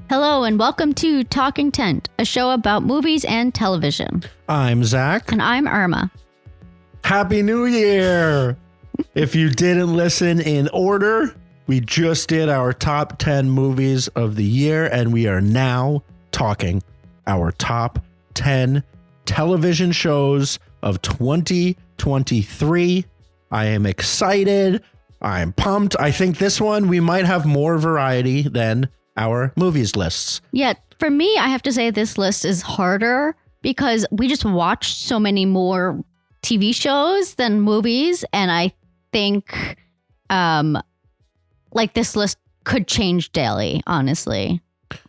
Hello and welcome to Talking Tent, a show about movies and television. I'm Zach. And I'm Irma. Happy New Year! If you didn't listen in order, we just did our top 10 movies of the year, and we are now talking our top 10 television shows of 2023. I am excited. I'm pumped. I think this one, we might have more variety than our movies lists. Yeah, for me, I have to say this list is harder because we just watched so many more TV shows than movies. And I think like this list could change daily, honestly.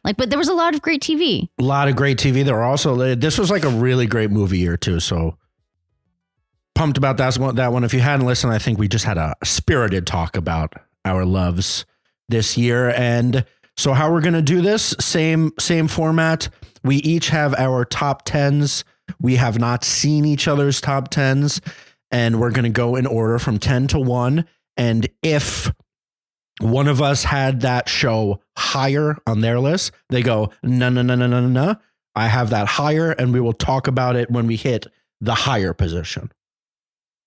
But there was a lot of great TV. A lot of great TV. There were also, this was like a really great movie year too. So pumped about that one. If you hadn't listened, I think we just had a spirited talk about our loves this year. And so how we're going to do this, same format. We each have our top 10s. We have not seen each other's top 10s, and we're going to go in order from 10 to 1. And if one of us had that show higher on their list, they go, no. I have that higher, and we will talk about it when we hit the higher position.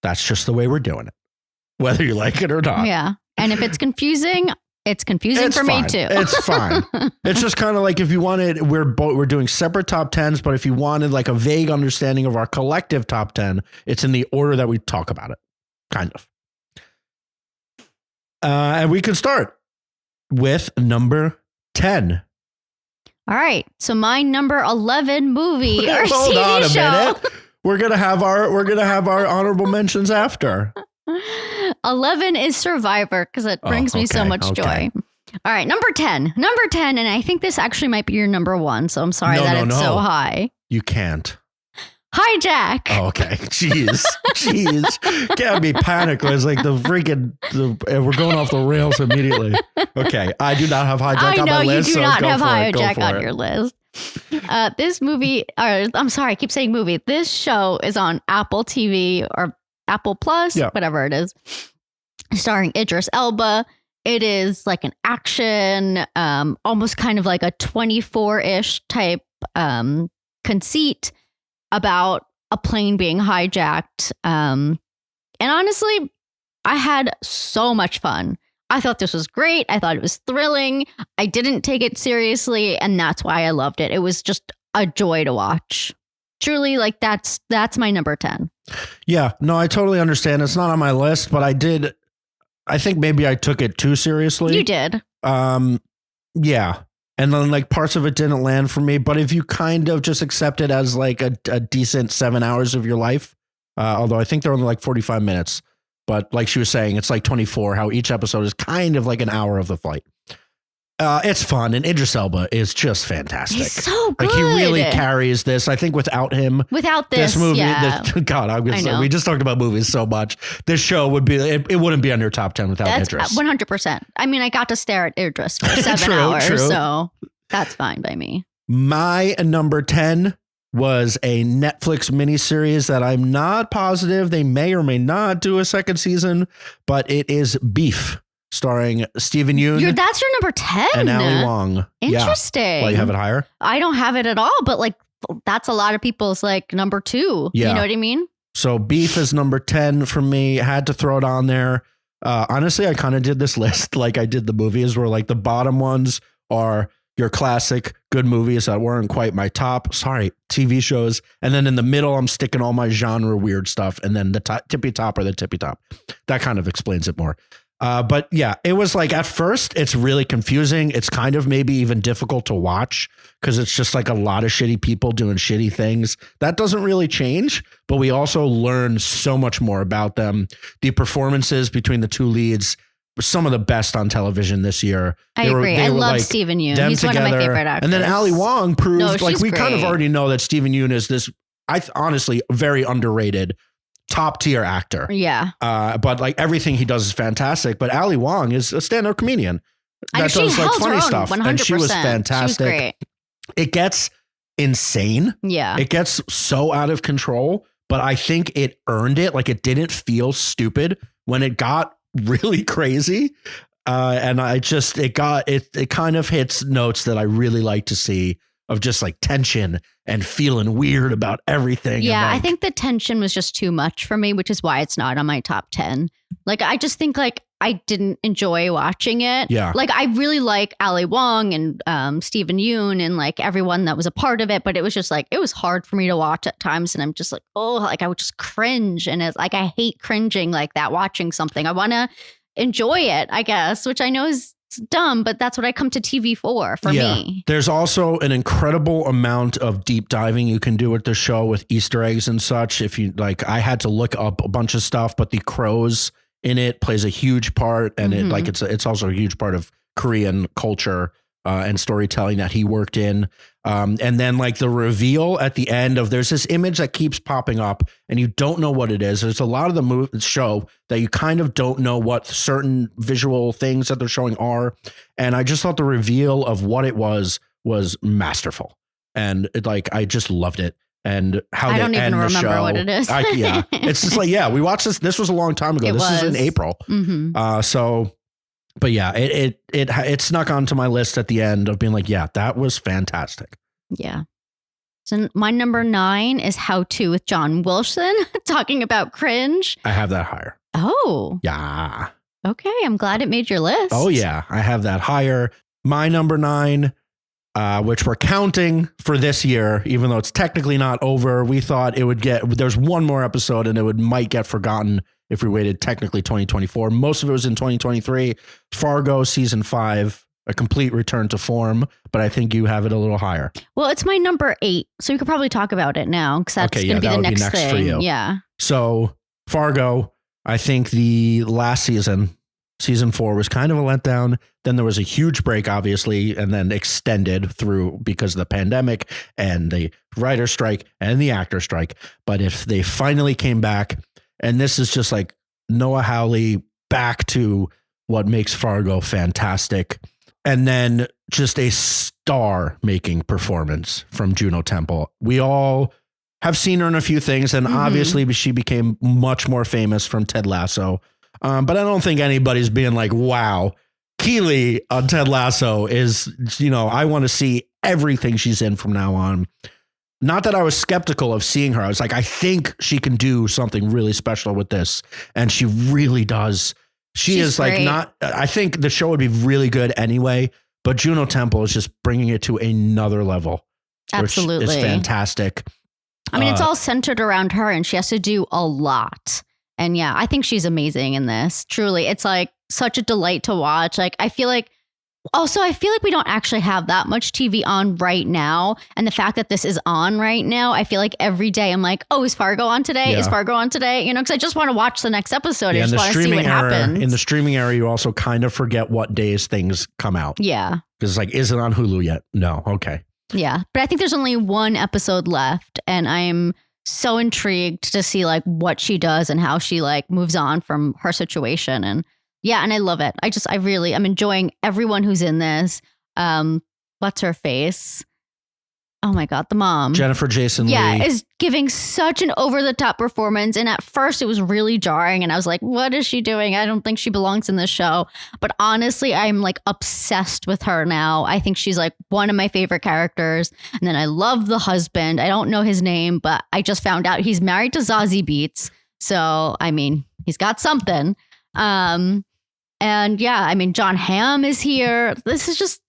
That's just the way we're doing it, whether you like it or not. Yeah. And if it's confusing, it's confusing for fine. me too. It's fine. It's just kind of like if you wanted, we're doing separate top 10s, but if you wanted like a vague understanding of our collective top 10, it's in the order that we talk about it, kind of. And we can start with number 10. All right. So my number 11 movie or Hold TV on a show. minute. We're gonna have our honorable mentions after. 11 is Survivor because it brings me so much joy. All right, number 10, and I think this actually might be your number 1. So I'm sorry it's so high. You can't. Hijack. Oh, okay. Jeez. Can't be panicked. It's like we're going off the rails immediately. Okay. I do not have Hijack on my list. You do not have Hijack on it. your list. This movie, I'm sorry, I keep saying movie. This show is on Apple TV or Apple Plus, whatever it is, starring Idris Elba. It is like an action, almost kind of like a 24-ish type conceit about a plane being hijacked. And honestly, I had so much fun. I thought this was great. I thought it was thrilling. I didn't take it seriously, and that's why I loved it. It was just a joy to watch. Truly, like that's my number 10. Yeah, no, I totally understand. It's not on my list, but I think maybe I took it too seriously. You did. Yeah. And then like parts of it didn't land for me, but if you kind of just accept it as like a decent 7 hours of your life, although I think they're only like 45 minutes, but like she was saying, it's like 24, how each episode is kind of like an hour of the flight. It's fun, and Idris Elba is just fantastic. He's so good. Like he really carries this. I think without this movie, we just talked about movies so much. This show would be it wouldn't be on your top 10 without Idris. 100%. I mean, I got to stare at Idris for 7 hours, so that's fine by me. My number 10 was a Netflix miniseries that I'm not positive they may or may not do a second season, but it is Beef, starring Steven Yeun. That's your number 10? And Ali Wong. Interesting. Yeah. Well, you have it higher? I don't have it at all, but like that's a lot of people's like number 2. Yeah. You know what I mean? So Beef is number 10 for me. Had to throw it on there. Honestly, I kind of did this list like I did the movies, where like the bottom ones are your classic good movies that weren't quite my top. Sorry, TV shows. And then in the middle, I'm sticking all my genre weird stuff. And then the tippy top. That kind of explains it more. But yeah, it was like at first it's really confusing. It's kind of maybe even difficult to watch because it's just like a lot of shitty people doing shitty things. That doesn't really change, but we also learn so much more about them. The performances between the two leads were some of the best on television this year. I agree. I love Steven Yeun. He's one of my favorite actors. And then Ali Wong proved we kind of already know that Steven Yeun is this, honestly, very underrated top tier actor. Yeah. But like everything he does is fantastic. But Ali Wong is a stand-up comedian that does like funny stuff. 100%. And she was fantastic. She was great. It gets insane. Yeah. It gets so out of control, but I think it earned it. Like it didn't feel stupid when it got really crazy. And it kind of hits notes that I really like to see of just like tension and feeling weird about everything. Yeah, like, I think the tension was just too much for me, which is why it's not on my top 10. Like, I just think like I didn't enjoy watching it. Yeah. Like, I really like Ali Wong and Stephen Yoon and like everyone that was a part of it. But it was just like, it was hard for me to watch at times. And I'm just like, oh, like I would just cringe. And it's like, I hate cringing like that, watching something. I want to enjoy it, I guess, which I know is dumb, but that's what I come to TV for me. There's also an incredible amount of deep diving you can do with the show with Easter eggs and such. If you like, I had to look up a bunch of stuff, but the crows in it plays a huge part, and it's also a huge part of Korean culture and storytelling that he worked in. And then like the reveal at the end of there's this image that keeps popping up and you don't know what it is. There's a lot of the show that you kind of don't know what certain visual things that they're showing are. And I just thought the reveal of what it was masterful. And I just loved it. And how I they don't even end the remember show. what it is. It's just like, we watched this. This was a long time ago. This is in April. Mm-hmm. But yeah, it snuck onto my list at the end of being like, yeah, that was fantastic. Yeah. So my number 9 is How To with John Wilson, talking about cringe. I have that higher. Oh. Yeah. Okay. I'm glad it made your list. Oh yeah, I have that higher. My number 9, which we're counting for this year, even though it's technically not over. We thought there's one more episode and might get forgotten if we waited technically 2024. Most of it was in 2023. Fargo season 5, a complete return to form, but I think you have it a little higher. Well, it's my number 8, so you could probably talk about it now because that's going to be the next thing. For you. Yeah. So Fargo, I think the last season 4 was kind of a letdown. Then there was a huge break, obviously, and then extended through because of the pandemic and the writer strike and the actor strike. But if they finally came back, and this is just like Noah Hawley back to what makes Fargo fantastic. And then just a star-making performance from Juno Temple. We all have seen her in a few things, and obviously she became much more famous from Ted Lasso. But I don't think anybody's being like, wow, Keely on Ted Lasso is, I want to see everything she's in from now on. Not that I was skeptical of seeing her. I was like, I think she can do something really special with this. And she really does. She's like I think the show would be really good anyway, but Juno Temple is just bringing it to another level. Absolutely. Which is fantastic. I mean, it's all centered around her and she has to do a lot. And yeah, I think she's amazing in this. Truly, it's like such a delight to watch. Like, I feel like we don't actually have that much TV on right now. And the fact that this is on right now, I feel like every day I'm like, oh, is Fargo on today? Yeah. Is Fargo on today? Because I just want to watch the next episode. Yeah, I just want to see what happens. In the streaming era, you also kind of forget what days things come out. Yeah. Because it's like, is it on Hulu yet? No. Okay. Yeah. But I think there's only one episode left. And I'm so intrigued to see like what she does and how she like moves on from her situation. And yeah, and I love it. I'm enjoying everyone who's in this. What's her face? Oh my God, the mom. Jennifer Jason Leigh. Yeah, is giving such an over-the-top performance. And at first it was really jarring. And I was like, what is she doing? I don't think she belongs in this show. But honestly, I'm like obsessed with her now. I think she's like one of my favorite characters. And then I love the husband. I don't know his name, but I just found out he's married to Zazie Beetz. So, I mean, he's got something. And yeah, I mean, John Hamm is here. This is just,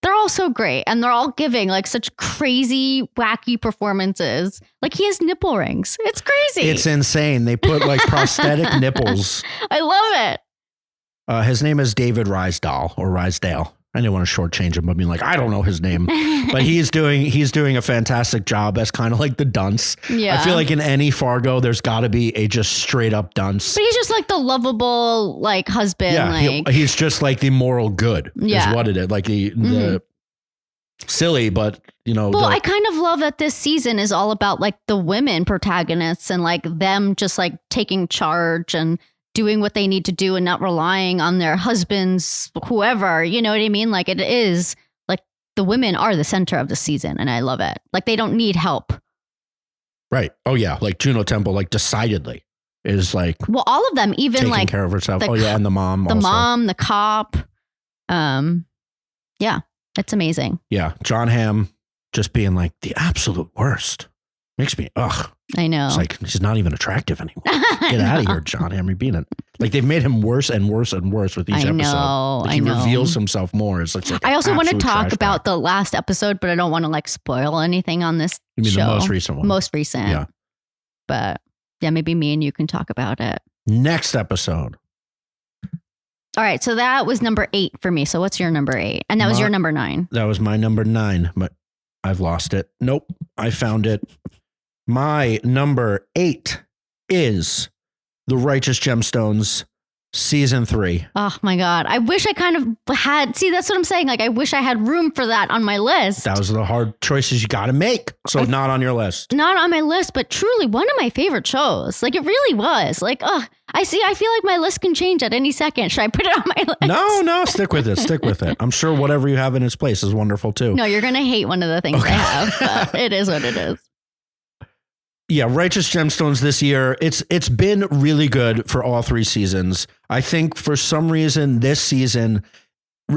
they're all so great. And they're all giving like such crazy, wacky performances. Like he has nipple rings. It's crazy. It's insane. They put like prosthetic nipples. I love it. His name is David Rysdale. I didn't want to shortchange him, but being like, I don't know his name, but he's doing a fantastic job as kind of like the dunce. Yeah. I feel like in any Fargo, there's got to be a just straight up dunce. But he's just like the lovable like husband. Yeah, he's just like the moral good is what it is. Like the silly, but Well, I kind of love that this season is all about like the women protagonists and like them just like taking charge and doing what they need to do and not relying on their husbands, whoever, you know what I mean? Like it is like the women are the center of the season and I love it. Like they don't need help. Right. Oh yeah. Like Juno Temple, like decidedly. is like, well, all of them, even taking like care of herself. And the mom, the cop. Yeah, it's amazing. Yeah, John Hamm just being like the absolute worst makes me I know. It's like she's not even attractive anymore. Get out of here, John Hamm. You're being like they've made him worse and worse and worse with each episode. Like, he reveals himself more. It's like I also want to talk about the last episode, but I don't want to like spoil anything on this. You mean show. the most recent one? Most recent. Yeah. But yeah, maybe me and you can talk about it. Next episode. All right, so that was number 8 for me. So what's your number 8? And that was your number 9. That was my number 9, but I've lost it. Nope, I found it. My number 8 is The Righteous Gemstones season 3. Oh my God. I wish I kind of had, see, that's what I'm saying. Like, I wish I had room for that on my list. That was the hard choices you got to make. So not on your list. Not on my list, but truly one of my favorite shows. Like, it really was. Like, I feel like my list can change at any second. Should I put it on my list? No, stick with it. Stick with it. I'm sure whatever you have in its place is wonderful too. No, you're going to hate one of the things I have, but it is what it is. Yeah, Righteous Gemstones this year, it's been really good for all 3 seasons. I think for some reason this season,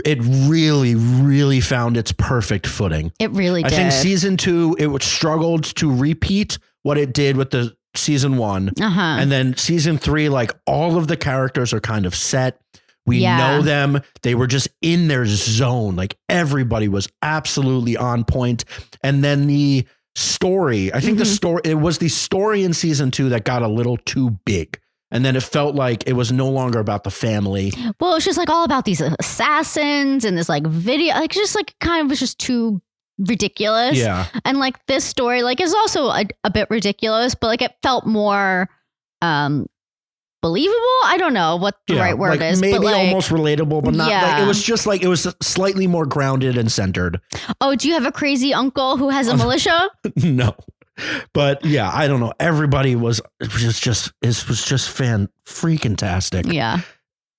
it really, really found its perfect footing. It really did. I think season 2, it struggled to repeat what it did with the season 1. And then season 3, like all of the characters are kind of set. We know them. They were just in their zone. Like everybody was absolutely on point. And then the story, I think it was the story in season 2 that got a little too big. And then it felt like it was no longer about the family. Well, it's just like all about these assassins and this like video, like just like kind of was just too ridiculous. Yeah. And like this story, like is also a bit ridiculous, but like it felt more believable. I don't know what the right word is. Maybe but like, almost relatable, but not. Like, it was just like, it was slightly more grounded and centered. Oh, do you have a crazy uncle who has a militia? No. But yeah, I don't know. Everybody was just freaking-tastic. Yeah.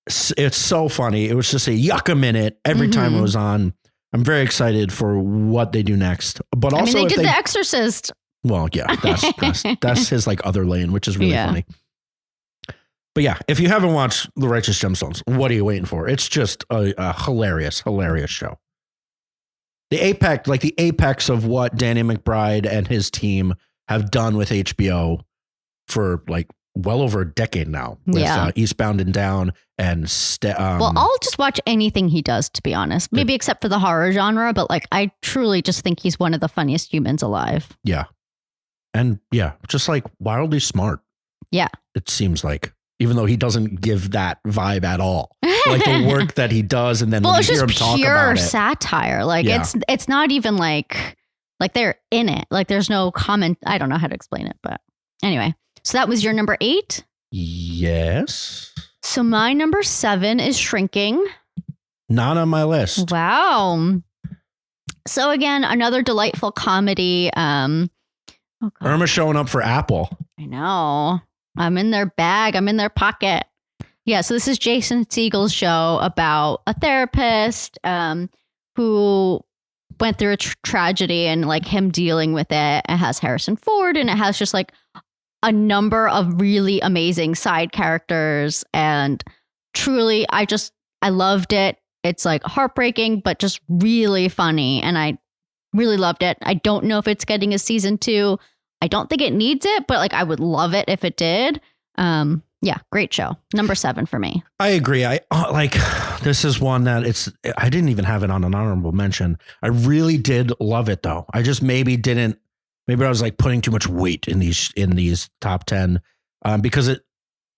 It's so funny. It was just a yuck a minute every time it was on. I'm very excited for what they do next. But also, they did The Exorcist. Well, yeah, that's his like other lane, which is really funny. But yeah, if you haven't watched The Righteous Gemstones, what are you waiting for? It's just a hilarious, hilarious show. The apex of what Danny McBride and his team have done with HBO for like well over a decade now with Eastbound and Down and well, I'll just watch anything he does, to be honest, maybe except for the horror genre. But like, I truly just think he's one of the funniest humans alive. Yeah. And yeah, just like wildly smart. Yeah. It seems like, even though he doesn't give that vibe at all, like the work that he does. And then when you hear him talk about it, satire. Like it's not even like they're in it. Like there's no comment. I don't know how to explain it, but anyway, so that was your number 8. Yes. So my number 7 is Shrinking. Not on my list. Wow. So again, another delightful comedy. Irma showing up for Apple. I know. I'm in their bag. I'm in their pocket. Yeah. So this is Jason Segel's show about a therapist who went through a tragedy and like him dealing with it. It has Harrison Ford and it has just like a number of really amazing side characters. And truly, I loved it. It's like heartbreaking, but just really funny. And I really loved it. I don't know if it's getting a season 2. I don't think it needs it, but like I would love it if it did. Yeah, great show. Number 7 for me. I agree. I like this is one that I didn't even have it on an honorable mention. I really did love it though. I just maybe I was like putting too much weight in these top 10 because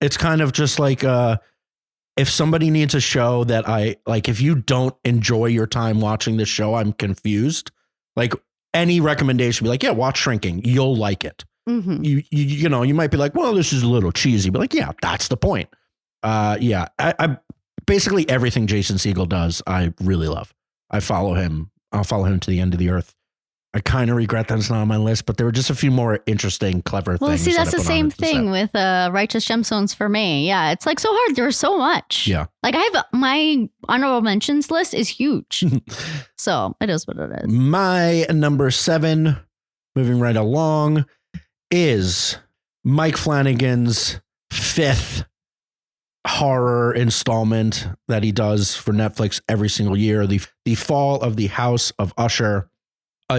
it's kind of just like if somebody needs a show that I like, if you don't enjoy your time watching this show, I'm confused. Like any recommendation, be like, yeah, watch Shrinking. You'll like it. Mm-hmm. You might be like, well, this is a little cheesy, but like, yeah, that's the point. I basically everything Jason Segel does, I really love. I follow him. I'll follow him to the end of the earth. I kind of regret that it's not on my list, but there were just a few more interesting, clever things. Well, see, that's the same thing with Righteous Gemstones for me. Yeah, it's like so hard. There's so much. Yeah. Like I have my honorable mentions list is huge. So it is what it is. My number 7, moving right along, is Mike Flanagan's 5th horror installment that he does for Netflix every single year. The Fall of the House of Usher.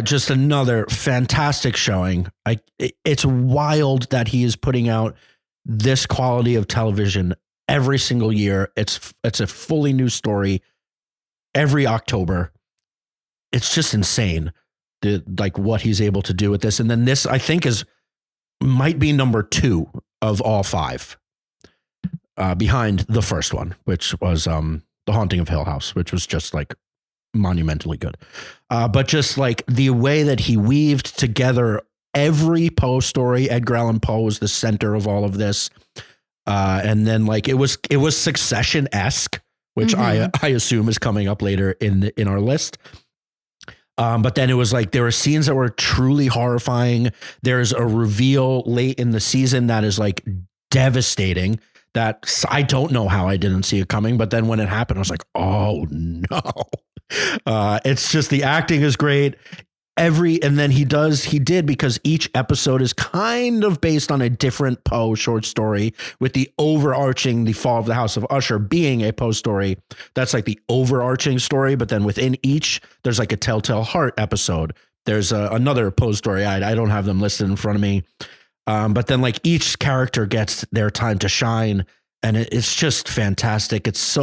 Just another fantastic showing. It's wild that he is putting out this quality of television every single year. It's a fully new story every October. It's just insane, what he's able to do with this. And then this, I think, might be number 2 of all 5. Behind the first one, which was The Haunting of Hill House, which was just monumentally good. But just the way that he weaved together every Poe story. Edgar Allan Poe was the center of all of this. And then it was Succession-esque, which I assume is coming up later in our list. But then it was there were scenes that were truly horrifying. There's a reveal late in the season that is devastating. That I don't know how I didn't see it coming, but then when it happened, I was like, oh no. It's just, the acting is great. And then he did, because each episode is kind of based on a different Poe short story, with the overarching The Fall of the House of Usher being a Poe story. That's the overarching story. But then within each, there's a Telltale Heart episode. There's another Poe story. I don't have them listed in front of me. But then each character gets their time to shine, and it's just fantastic. It's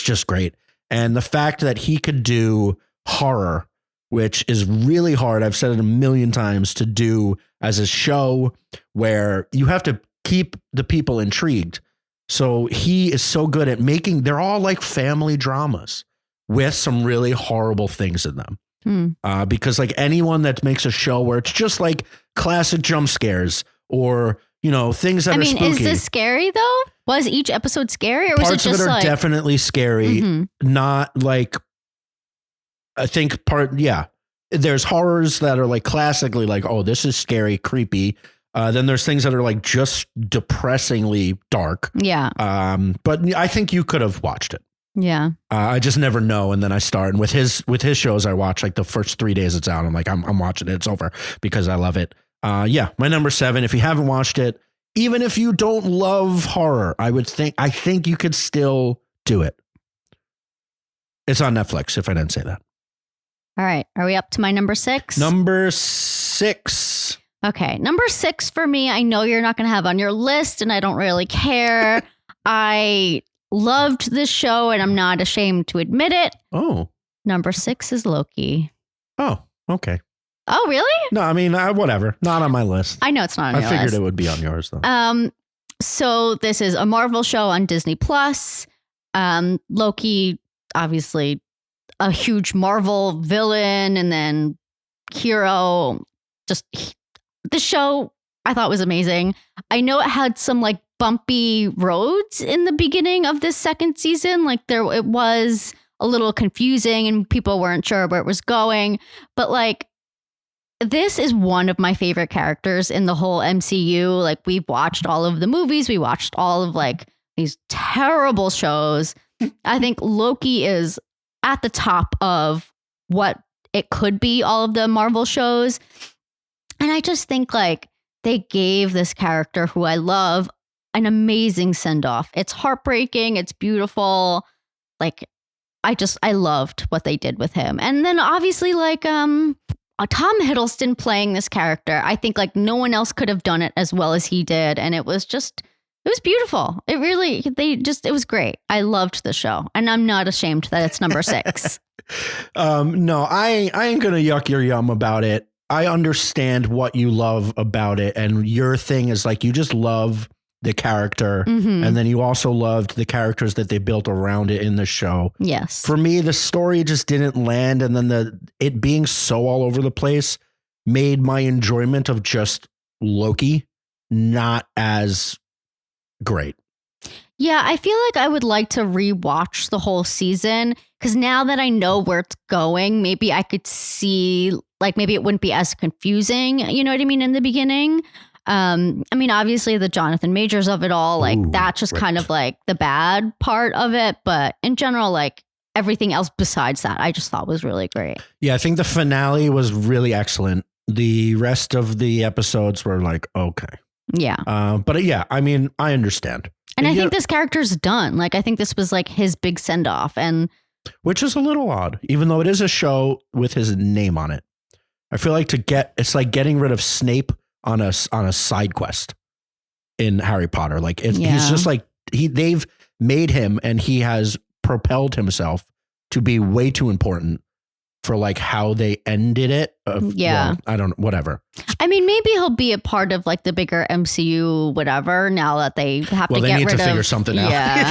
just great. And the fact that he could do horror, which is really hard, I've said it a million times, to do as a show where you have to keep the people intrigued. So he is so good at they're all family dramas with some really horrible things in them. Because anyone that makes a show where it's just classic jump scares or, things that are spooky. Is this scary though? Was each episode scary, or was Parts it just of it are definitely scary. Not I think there's horrors that are classically oh, this is scary, creepy. Then there's things that are just depressingly dark. Yeah. But I think you could have watched it. Yeah. I just never know. And then I start, and with his shows, I watch the first 3 days it's out. I'm I'm watching it. It's over because I love it. My number 7, if you haven't watched it, even if you don't love horror, I think you could still do it. It's on Netflix, if I didn't say that. All right. Are we up to my number 6? Number 6. Okay. Number 6 for me, I know you're not going to have on your list, and I don't really care. I loved this show, and I'm not ashamed to admit it. Oh. Number 6 is Loki. Oh, okay. Oh, really? No, I mean, whatever. Not on my list. I know it's not on your list. I figured it would be on yours, though. So this is a Marvel show on Disney Plus. Loki, obviously a huge Marvel villain, and then hero. The show I thought was amazing. I know it had some bumpy roads in the beginning of this second season. It was a little confusing and people weren't sure where it was going. But this is one of my favorite characters in the whole MCU. We've watched all of the movies. We watched all of these terrible shows. I think Loki is at the top of what it could be, all of the Marvel shows. And I just think they gave this character, who I love, an amazing send-off. It's heartbreaking. It's beautiful. I loved what they did with him. And then obviously Tom Hiddleston playing this character, I think no one else could have done it as well as he did. And it was beautiful. It was great. I loved the show, and I'm not ashamed that it's number 6. No, I ain't going to yuck your yum about it. I understand what you love about it. And your thing is you just love the character. And then you also loved the characters that they built around it in the show. Yes. For me, the story just didn't land. And then it being so all over the place made my enjoyment of just Loki not as great. Yeah, I feel I would like to rewatch the whole season, because now that I know where it's going, maybe I could see, maybe it wouldn't be as confusing, you know what I mean, in the beginning. Obviously the Jonathan Majors of it all, that's just kind of the bad part of it. But in general, everything else besides that, I just thought was really great. Yeah, I think the finale was really excellent. The rest of the episodes were okay. Yeah. But yeah, I mean, I understand. And I think this character's done. Like, I think this was like his big send off, and which is a little odd, even though it is a show with his name on it. I feel like it's like getting rid of Snape on a side quest in Harry Potter. Like he's just like they've made him, and he has propelled himself to be way too important for like how they ended it. Well, I don't know, whatever. I mean, maybe he'll be a part of like the bigger MCU, whatever, now that they have to get rid of. Well, they need to figure something out.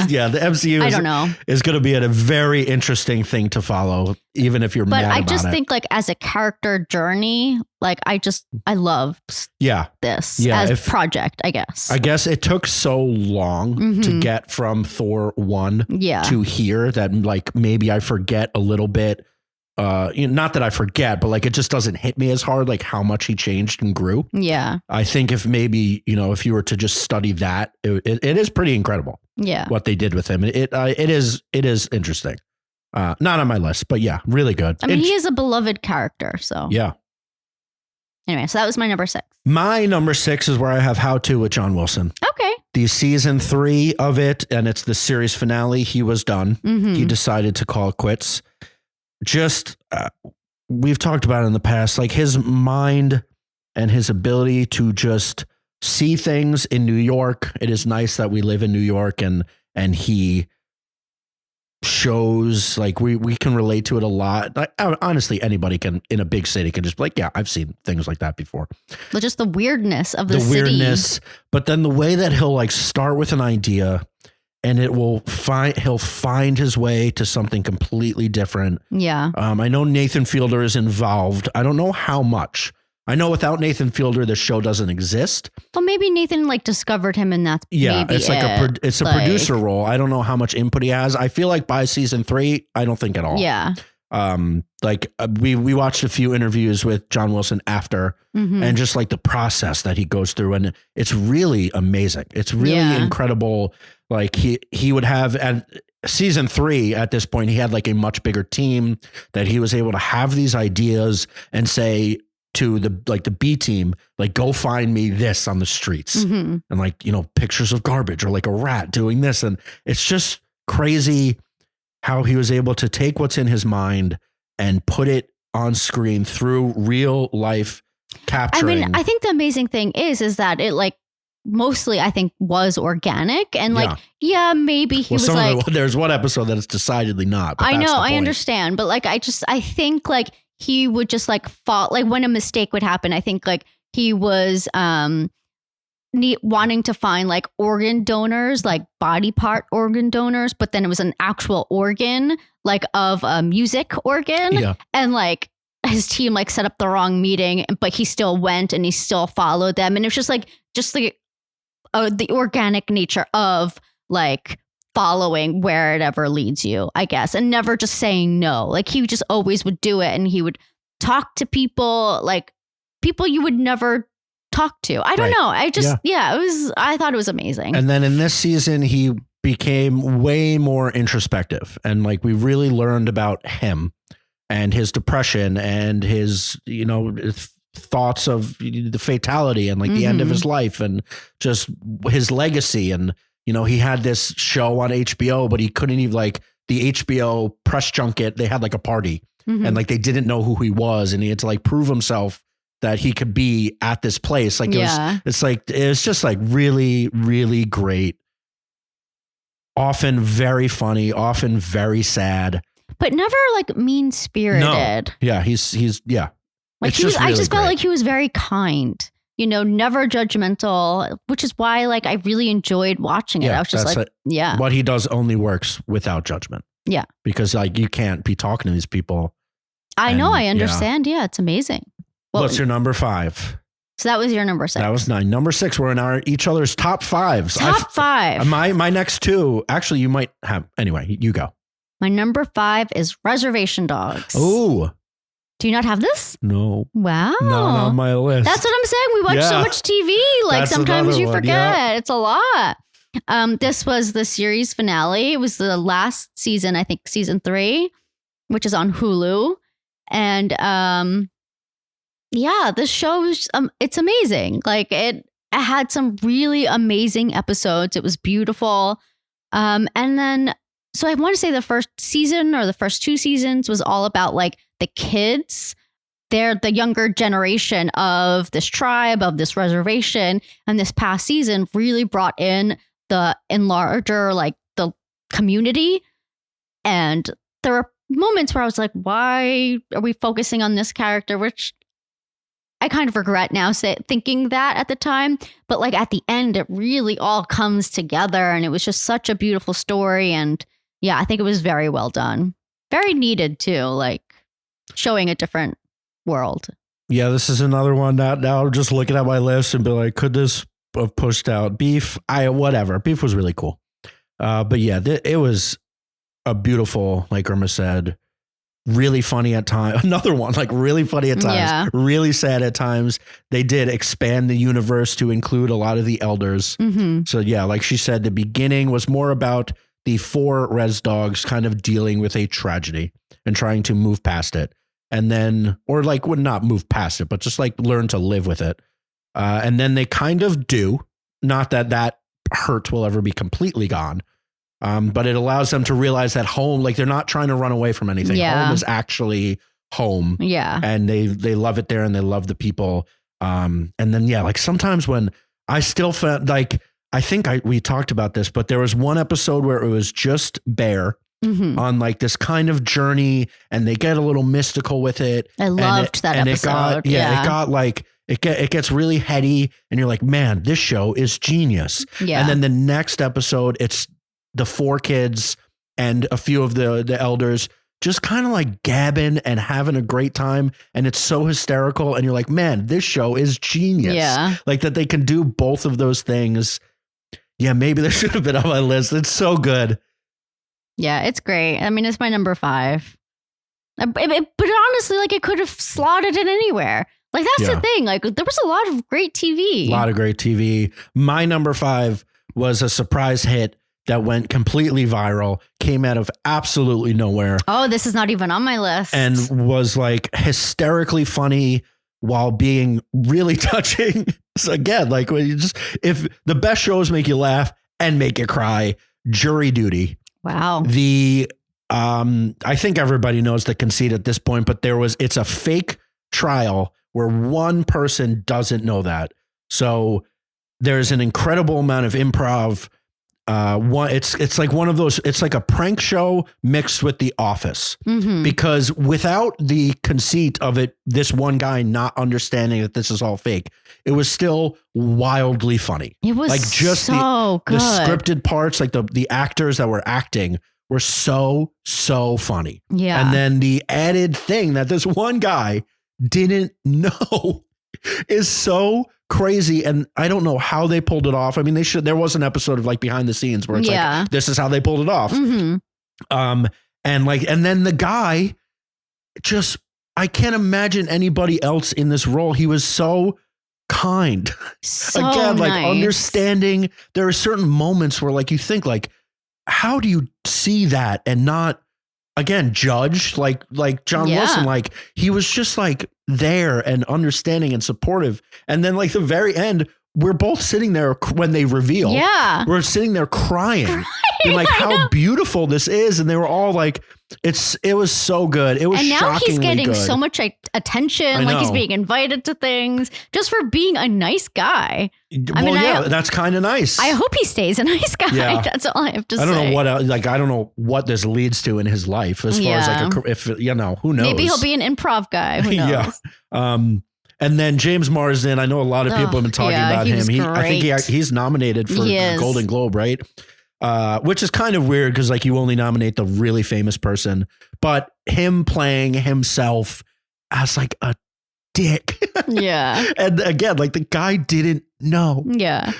Yeah, the MCU is going to be a very interesting thing to follow, even if you're mad about it. But I just think like as a character journey, like I love this as project, I guess. I guess it took so long to get from Thor 1 to here that like maybe I forget a little bit. Not that I forget, but like it just doesn't hit me as hard, like how much he changed and grew. Yeah. I think if maybe, if you were to just study that, it is pretty incredible. Yeah. What they did with him. It is interesting. Not on my list, but yeah, really good. I mean, he is a beloved character. So yeah. Anyway, so that was my number 6. My number 6 is where I have How To with John Wilson. Okay. The season 3 of it, and it's the series finale. He was done. He decided to call it quits. Just we've talked about it in the past, like his mind and his ability to just see things in New York. It is nice that we live in New York, and he shows like we can relate to it a lot. Like, honestly, anybody can in a big city can just be like, yeah, I've seen things like that before. But just the weirdness of the city. Weirdness, but then the way that he'll like start with an idea, and he'll find his way to something completely different. Yeah. I know Nathan Fielder is involved. I don't know how much. I know without Nathan Fielder, the show doesn't exist. Well, maybe Nathan like discovered him, and that's it's like a producer role. I don't know how much input he has. I feel like by season 3, I don't think at all. Yeah. We watched a few interviews with John Wilson after, and just like the process that he goes through, and it's really amazing. It's really incredible. Like he would have at season 3 at this point, he had like a much bigger team that he was able to have these ideas and say to the B team, like, go find me this on the streets, and like, pictures of garbage or like a rat doing this. And it's just crazy how he was able to take what's in his mind and put it on screen through real life capturing. I mean, I think the amazing thing is that it like mostly I think was organic, and like, maybe he was like, there's one episode that it's decidedally not. But I know, I understand. But like, I think like he would just like fall, like when a mistake would happen, I think like he was, wanting to find like organ donors, like body part organ donors, but then it was an actual organ, like of a music organ. And like his team like set up the wrong meeting, but he still went and he still followed them. And it was just like the organic nature of like following where it ever leads you, I guess, and never just saying no. Like he just always would do it, and he would talk to people, like people you would never talk to. I don't know. I just, I thought it was amazing. And then in this season, he became way more introspective, and like we really learned about him and his depression and his, thoughts of the fatality and like the end of his life and just his legacy. And, he had this show on HBO, but he couldn't even like the HBO press junket. They had like a party and like they didn't know who he was, and he had to like prove himself that he could be at this place. Like it's just like really, really great. Often very funny, often very sad, but never like mean spirited. No. Yeah. He's like I just felt like he was very kind, never judgmental, which is why like I really enjoyed watching it. I was just like, what he does only works without judgment. Yeah. Because like you can't be talking to these people. I know. I understand. Yeah. It's amazing. What's your number 5? So that was your number 6. That was 9. Number 6. We're in each other's top 5s. Top 5. My next 2. Actually, you might have. Anyway, you go. My number 5 is Reservation Dogs. Oh. Do you not have this? No. Wow. Not on my list. That's what I'm saying. We watch so much TV. Like that's sometimes you forget. Yeah. It's a lot. This was the series finale. It was the last season, I think season 3, which is on Hulu. And this show is, it's amazing. Like it had some really amazing episodes. It was beautiful. And then, so I want to say the first season or the first 2 seasons was all about like the kids. They're the younger generation of this tribe, of this reservation. And this past season really brought in the larger, like the community. And there were moments where I was like, why are we focusing on this character? Which I kind of regret now thinking that at the time. But like at the end, it really all comes together. And it was just such a beautiful story. And yeah, I think it was very well done. Very needed too, like showing a different world. Yeah, this is another one that now just looking at my list and be like, could this have pushed out Beef? Whatever. Beef was really cool. But yeah, it was a beautiful, like Irma said, really funny at times. Another one, like really funny at times, really sad at times. They did expand the universe to include a lot of the elders. Mm-hmm. So yeah, like she said, the beginning was more about the 4 res dogs kind of dealing with a tragedy and trying to move past it. And then, or like would not move past it, but just like learn to live with it. And then they kind of do, not that hurt will ever be completely gone. But it allows them to realize that home, like they're not trying to run away from anything. Yeah. Home is actually home. Yeah. And they love it there and they love the people. And then, yeah, like sometimes when I still felt like, I think we talked about this, but there was one episode where it was just Bear on like this kind of journey and they get a little mystical with it. I loved that episode. It got like, it gets really heady and you're like, man, this show is genius. Yeah. And then the next episode, it's the 4 kids and a few of the elders just kind of like gabbing and having a great time. And it's so hysterical. And you're like, man, this show is genius. Yeah. Like that they can do both of those things. Yeah, maybe they should have been on my list. It's so good. Yeah, it's great. I mean, it's my number 5. But honestly, like it could have slotted it anywhere. Like that's the thing. Like there was a lot of great TV. A lot of great TV. My number 5 was a surprise hit that went completely viral, came out of absolutely nowhere. Oh, this is not even on my list. And was like hysterically funny while being really touching. So again, like when if the best shows make you laugh and make you cry, Jury Duty. Wow. I think everybody knows the conceit at this point, but it's a fake trial where one person doesn't know that. So there's an incredible amount of improv. It's like one of those, it's like a prank show mixed with The Office, because without the conceit of it, this one guy not understanding that this is all fake, it was still wildly funny. It was like just so good. The scripted parts, like the actors that were acting were so funny. Yeah. And then the added thing that this one guy didn't know is so crazy. And I don't know how they pulled it off. I mean, there was an episode of like behind the scenes where it's like, this is how they pulled it off. And then the guy just, I can't imagine anybody else in this role. He was so kind. So again, like nice. Understanding. There are certain moments where like, you think like, how do you see that and not, again, judge like John Wilson, like he was just like there and understanding and supportive. And then like the very end, we're both sitting there when they reveal. Yeah. We're sitting there crying. And like how beautiful this is. And they were all like, it was so good. It was shockingly good. And now he's getting so much attention. Like he's being invited to things just for being a nice guy. That's kind of nice. I hope he stays a nice guy. Yeah. That's all I have to say. I don't know what this leads to in his life as far as like, if who knows? Maybe he'll be an improv guy. Who knows? And then James Marsden, I know a lot of people have been talking about him. I think he's nominated for the Golden Globe, right? Which is kind of weird because like you only nominate the really famous person, but him playing himself as like a dick. Yeah. And again, like the guy didn't know. Yeah.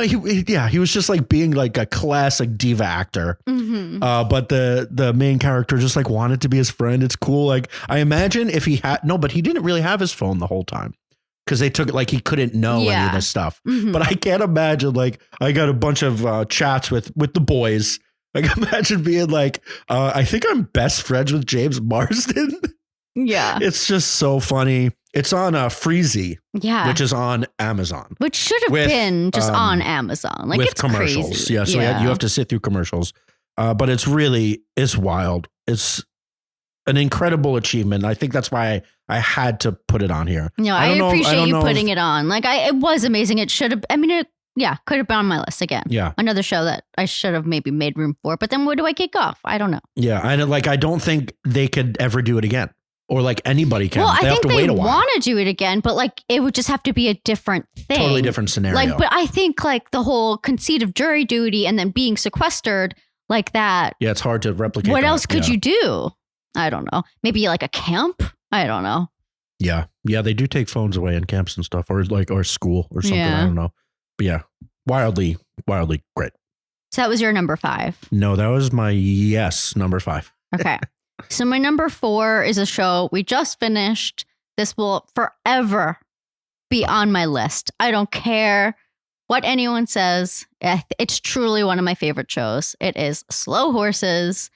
He was just like being like a classic diva actor. But the main character just like wanted to be his friend. It's cool. Like I imagine if he had, but he didn't really have his phone the whole time. Because they took it like he couldn't know any of this stuff. But I can't imagine like I got a bunch of chats with the boys. Like imagine being like, I think I'm best friends with James Marsden. Yeah. It's just so funny. It's on Freezy, which is on Amazon. Which should have been just on Amazon. Like, with it's commercials. crazy. Yeah, so you have to sit through commercials. But it's wild. It's an incredible achievement. I think that's why I had to put it on here. No, I appreciate you putting it on. Like, it was amazing. It should have, could have been on my list again. Yeah. Another show that I should have maybe made room for. But then where do I kick off? I don't know. Yeah. I don't think they could ever do it again. Or like anybody can. Well, I think they want to do it again, but like it would just have to be a different thing. Totally different scenario. Like, but I think like the whole conceit of jury duty and then being sequestered like that. Yeah, it's hard to replicate. What else could you do? I don't know. Maybe like a camp? I don't know. Yeah. Yeah, they do take phones away in camps and stuff, or school or something. I don't know. But yeah, wildly great. So that was your number 5. No, that was my number 5. Okay. So my number 4 is a show we just finished. This will forever be on my list. I don't care what anyone says. It's truly one of my favorite shows. It is Slow Horses.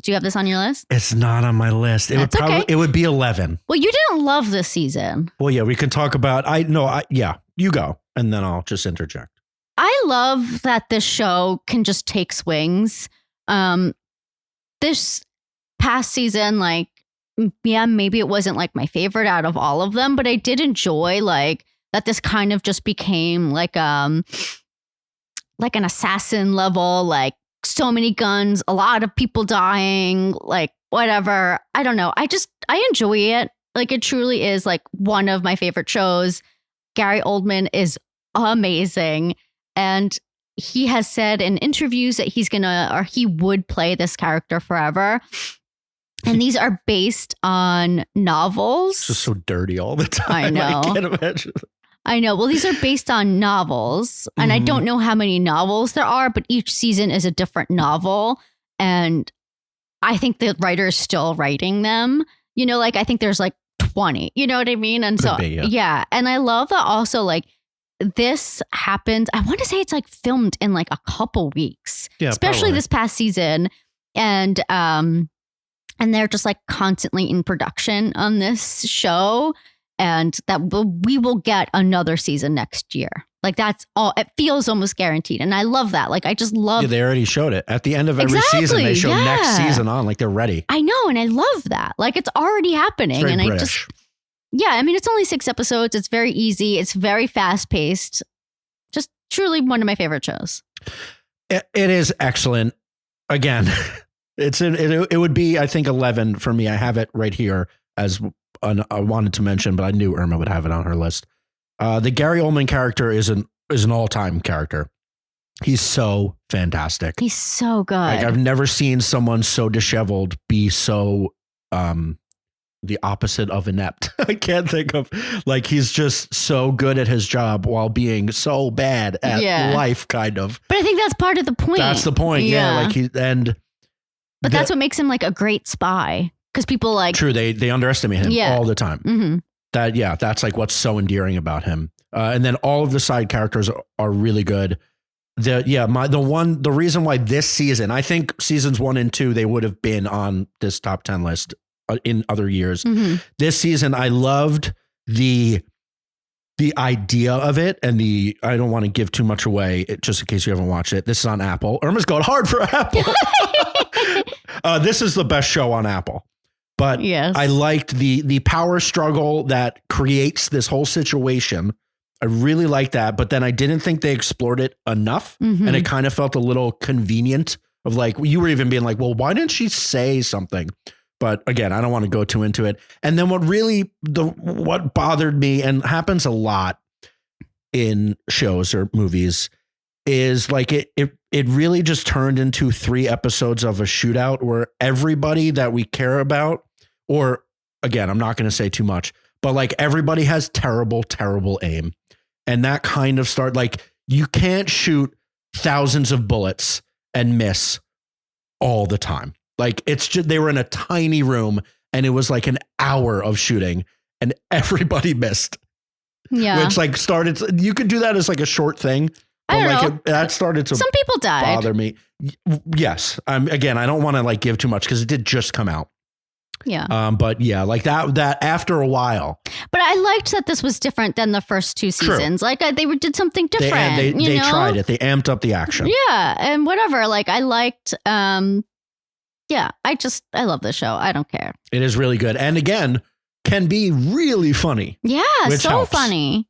Do you have this on your list? It's not on my list. It would be 11. Well, you didn't love this season. Well, yeah, we can talk about, you go, and then I'll just interject. I love that this show can just take swings. This past season, maybe it wasn't like my favorite out of all of them, but I did enjoy like that this kind of just became like an assassin level, like so many guns, a lot of people dying, like whatever. I don't know. I enjoy it. Like, it truly is like one of my favorite shows. Gary Oldman is amazing. And he has said in interviews that he would play this character forever. And these are based on novels. It's just so dirty all the time. I know. I can't imagine. I know. Well, these are based on novels. And I don't know how many novels there are, but each season is a different novel. And I think the writer is still writing them. You know, like I think there's like 20. You know what I mean? And Could be, yeah. And I love that also like this happened. I want to say it's like filmed in like a couple weeks. Yeah, especially probably this past season. And they're just like constantly in production on this show, and that we will get another season next year. Like that's all. It feels almost guaranteed, and I love that. Like I just love. Yeah, they already showed it at the end of every season. They show next season on, like they're ready. I know, and I love that. Like it's already happening, it's very and British. I mean, it's only 6 episodes. It's very easy. It's very fast paced. Just truly one of my favorite shows. It is excellent. Again. It would be, I think, 11 for me. I have it right here as I wanted to mention, but I knew Irma would have it on her list. The Gary Oldman character is an all-time character. He's so fantastic. He's so good. Like, I've never seen someone so disheveled be so the opposite of inept. I can't think of, like, he's just so good at his job while being so bad at life, kind of. But I think that's part of the point. That's the point. Yeah. But that's what makes him like a great spy, because people like. True, they underestimate him all the time. Mm-hmm. That's like what's so endearing about him. And then all of the side characters are really good. The reason why this season, I think seasons 1 and 2, they would have been on this top 10 list in other years. Mm-hmm. This season, I loved the idea of it, and I don't want to give too much away, just in case you haven't watched it. This is on Apple. Irma's going hard for Apple. This is the best show on Apple. But yes. I liked the power struggle that creates this whole situation. I really liked that, but then I didn't think they explored it enough. Mm-hmm. And it kind of felt a little convenient of like, you were even being like, well, why didn't she say something? But again, I don't want to go too into it. And then what bothered me, and happens a lot in shows or movies, is like it really just turned into 3 episodes of a shootout where everybody that we care about, or again, I'm not going to say too much, but like everybody has terrible, terrible aim. And that kind of like you can't shoot thousands of bullets and miss all the time. Like it's just, they were in a tiny room and it was like an hour of shooting and everybody missed. Yeah. Which like started, you could do that as like a short thing. I don't know. That started to some people died. Bother me. Yes. Again, I don't want to like give too much because it did just come out. Yeah. But yeah, like that after a while. But I liked that this was different than the first two seasons. True. Like they did something different. They tried it. They amped up the action. Yeah. And whatever. Like I liked, yeah, I love this show. I don't care. It is really good. And again, can be really funny. Yeah. So helps. Funny.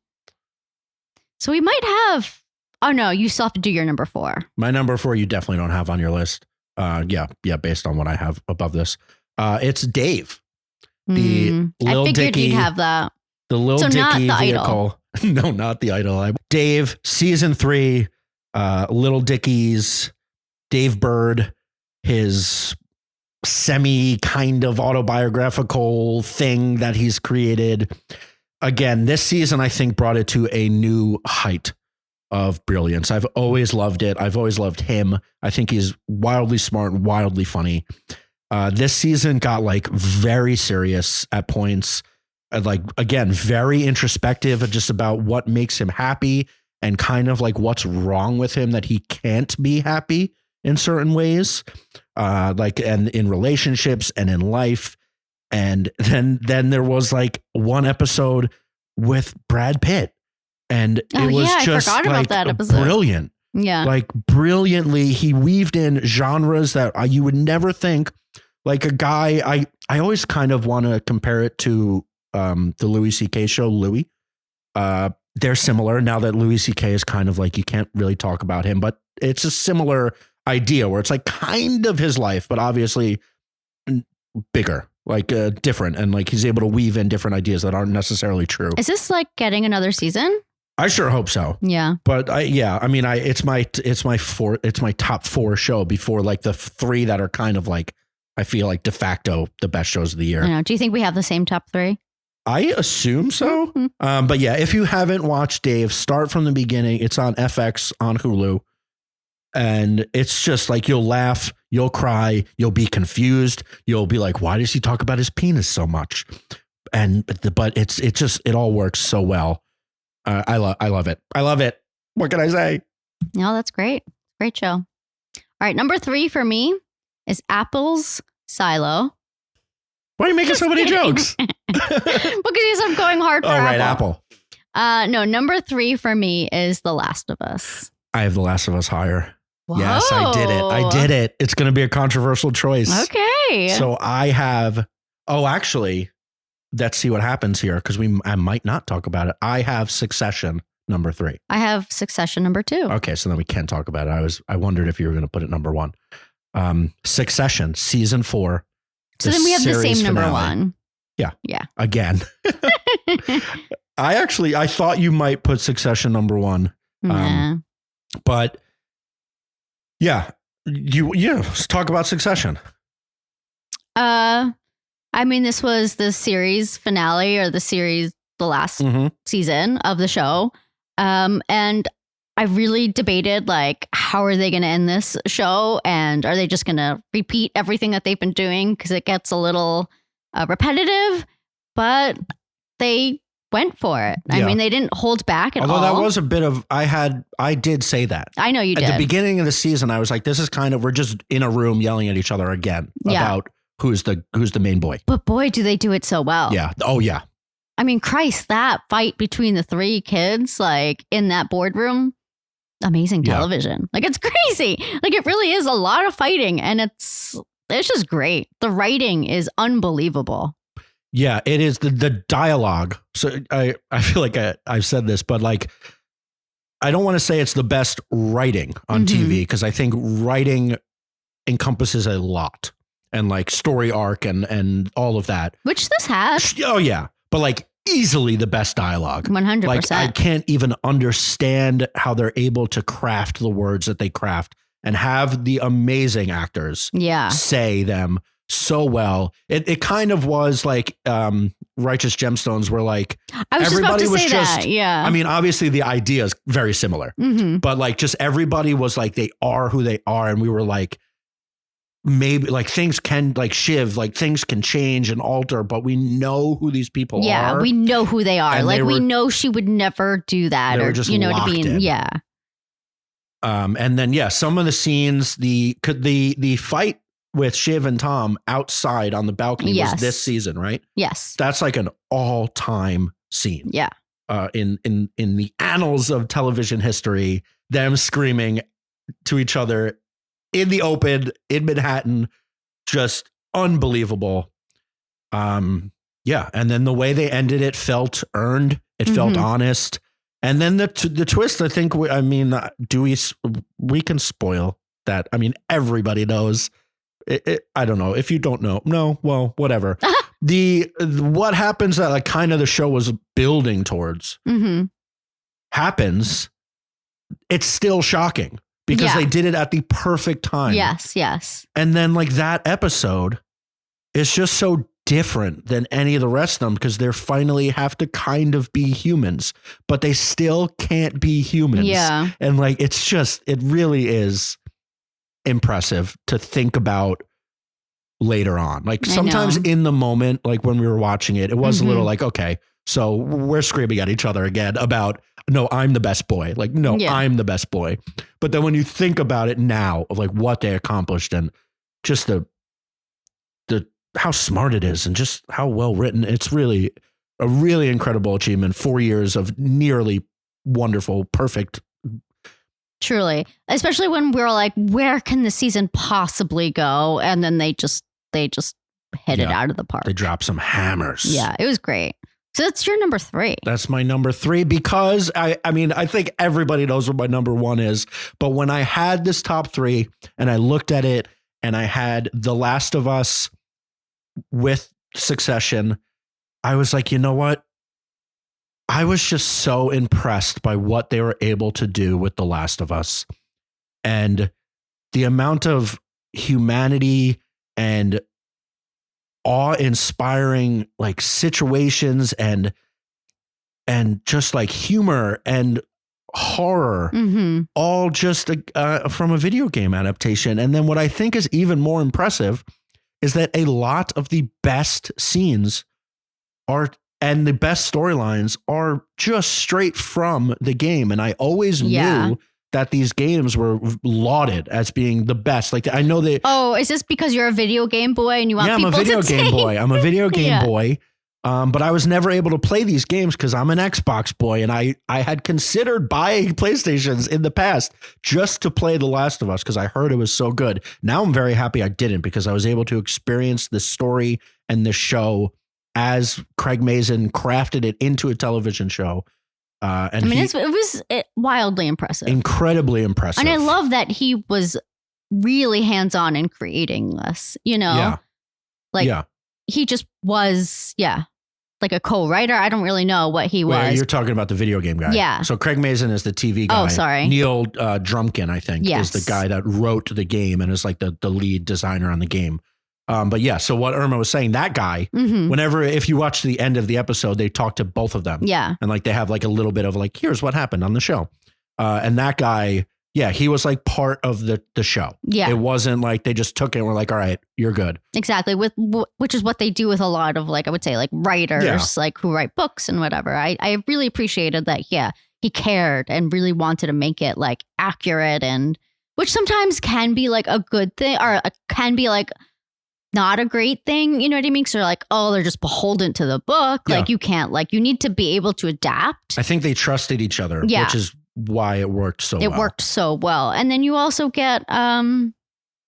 So we might have, oh no, you still have to do your number 4. My number 4, you definitely don't have on your list. Yeah. Based on what I have above this. It's Dave. The Lil I figured Dicky, you'd have that. The Lil Dicky vehicle. No, not the Idol. Dave, season 3, Lil Dicky's Dave Bird, his semi kind of autobiographical thing that he's created. Again, this season, I think, brought it to a new height of brilliance. I've always loved it. I've always loved him. I think he's wildly smart and wildly funny. This season got like very serious at points. Like, again, very introspective, just about what makes him happy and kind of like what's wrong with him that he can't be happy in certain ways, like, and in relationships and in life. And then there was like one episode with Brad Pitt, and it was just like brilliant. Yeah. Like brilliantly, he weaved in genres that you would never think. Like a guy, I always kind of want to compare it to the Louis C.K. show, Louis. They're similar now that Louis C.K. is kind of like, you can't really talk about him, but it's a similar idea where it's like kind of his life, but obviously bigger, like different. And like he's able to weave in different ideas that aren't necessarily true. Is this like getting another season? I sure hope so. Yeah. But it's my top 4 show before like the 3 that are kind of like, I feel like de facto the best shows of the year. I know. Do you think we have the same top 3? I assume so. Mm-hmm. But yeah, if you haven't watched Dave, start from the beginning. It's on FX on Hulu. And it's just like, you'll laugh, you'll cry, you'll be confused. You'll be like, why does he talk about his penis so much? But it all works so well. I love it. I love it. What can I say? No, that's great. Great show. All right. Number 3 for me is Apple's Silo. Why are you making so many jokes? Because I'm going hard for Apple. Right, Apple. No, number 3 for me is The Last of Us. I have The Last of Us higher. Whoa. Yes, I did it. It's going to be a controversial choice. Okay. So I have, actually, let's see what happens here, because I might not talk about it. I have Succession number 3. I have Succession number 2. Okay, so then we can talk about it. I wondered if you were going to put it number 1. Succession season 4. So then we have the same number finale. 1. Yeah. Again. I thought you might put Succession number 1. But yeah, let's talk about Succession. I mean, this was the series finale or the last season of the show. And I really debated, like, how are they going to end this show? And are they just going to repeat everything that they've been doing? Because it gets a little repetitive, but they went for it. I mean, they didn't hold back at all. Although that was a bit of, I did say that. I know you did. At the beginning of the season, I was like, this is kind of, we're just in a room yelling at each other again about who's the main boy. But boy, do they do it so well. Yeah. Oh, yeah. I mean, Christ, that fight between the 3 kids, like in that boardroom, amazing television. Like, it's crazy. Like, it really is a lot of fighting, and it's just great. The writing is unbelievable. Yeah, it is the dialogue. So I feel like I've said this, but like, I don't want to say it's the best writing on TV, because I think writing encompasses a lot, and like story arc and all of that. Which this has. Oh, yeah. But like, easily the best dialogue. 100%. Like, I can't even understand how they're able to craft the words that they craft and have the amazing actors say them so well. It kind of was like Righteous Gemstones, where like everybody was just, yeah. I mean, obviously the idea is very similar, but like just everybody was like, they are who they are. And we were like, maybe like things can like Shiv, like things can change and alter, but we know who these people are. Yeah, we know who they are. Like, we know she would never do that, or just to be in. Yeah. And then some of the scenes, the fight with Shiv and Tom outside on the balcony was this season, right? Yes. That's like an all-time scene. Yeah. In the annals of television history, them screaming to each other in the open in Manhattan, just unbelievable. Yeah. And then the way they ended it felt earned. It felt honest. And then the twist, I think, we can spoil that. I mean, everybody knows. I don't know. If you don't know, no, well, whatever. What happens that like kind of the show was building towards happens. It's still shocking because they did it at the perfect time. Yes, yes. And then like that episode is just so different than any of the rest of them because they're finally have to kind of be humans, but they still can't be humans. Yeah. And like, it really is impressive to think about later on. Like sometimes in the moment, like when we were watching it, it was a little like, okay, so we're screaming at each other again about, no, I'm the best boy. Like, no, I'm the best boy. But then when you think about it now of like what they accomplished and just the how smart it is and just how well written, it's really a really incredible achievement. 4 years of nearly wonderful, perfect. Truly, especially when we're like, where can the season possibly go? And then they just hit it out of the park. They drop some hammers. Yeah, it was great. So that's your number 3. That's my number 3 because I mean, I think everybody knows what my number 1 is. But when I had this top 3 and I looked at it and I had The Last of Us with Succession, I was like, you know what? I was just so impressed by what they were able to do with The Last of Us and the amount of humanity and awe-inspiring like situations and just like humor and horror, all just from a video game adaptation. And then what I think is even more impressive is that a lot of the best scenes and the best storylines are just straight from the game. And I always knew that these games were lauded as being the best. Like I know they. Oh, is this because you're a video game boy and you want people to I'm a video game boy. I'm a video game boy. But I was never able to play these games because I'm an Xbox boy. And I had considered buying PlayStations in the past just to play The Last of Us because I heard it was so good. Now I'm very happy I didn't because I was able to experience the story and the show as Craig Mazin crafted it into a television show. And it was wildly impressive. Incredibly impressive. And I love that he was really hands-on in creating this, you know? He just was, like a co-writer. I don't really know what he was. Well, you're talking about the video game guy. Yeah. So Craig Mazin is the TV guy. Oh, sorry. Neil Drumpkin, I think, is the guy that wrote the game and is like the lead designer on the game. But yeah, so what Irma was saying, that guy, if you watch the end of the episode, they talk to both of them. Yeah. And like they have like a little bit of like, here's what happened on the show. And that guy, he was like part of the show. Yeah. It wasn't like they just took it and were like, all right, you're good. Exactly. Which is what they do with a lot of like, I would say like writers, like who write books and whatever. I really appreciated that. Yeah. He cared and really wanted to make it like accurate, and which sometimes can be like a good thing or can be like not a great thing. You know what I mean? So like, oh, they're just beholden to the book. Like you can't, like you need to be able to adapt. I think they trusted each other, which is why it worked so well. It worked so well. And then you also get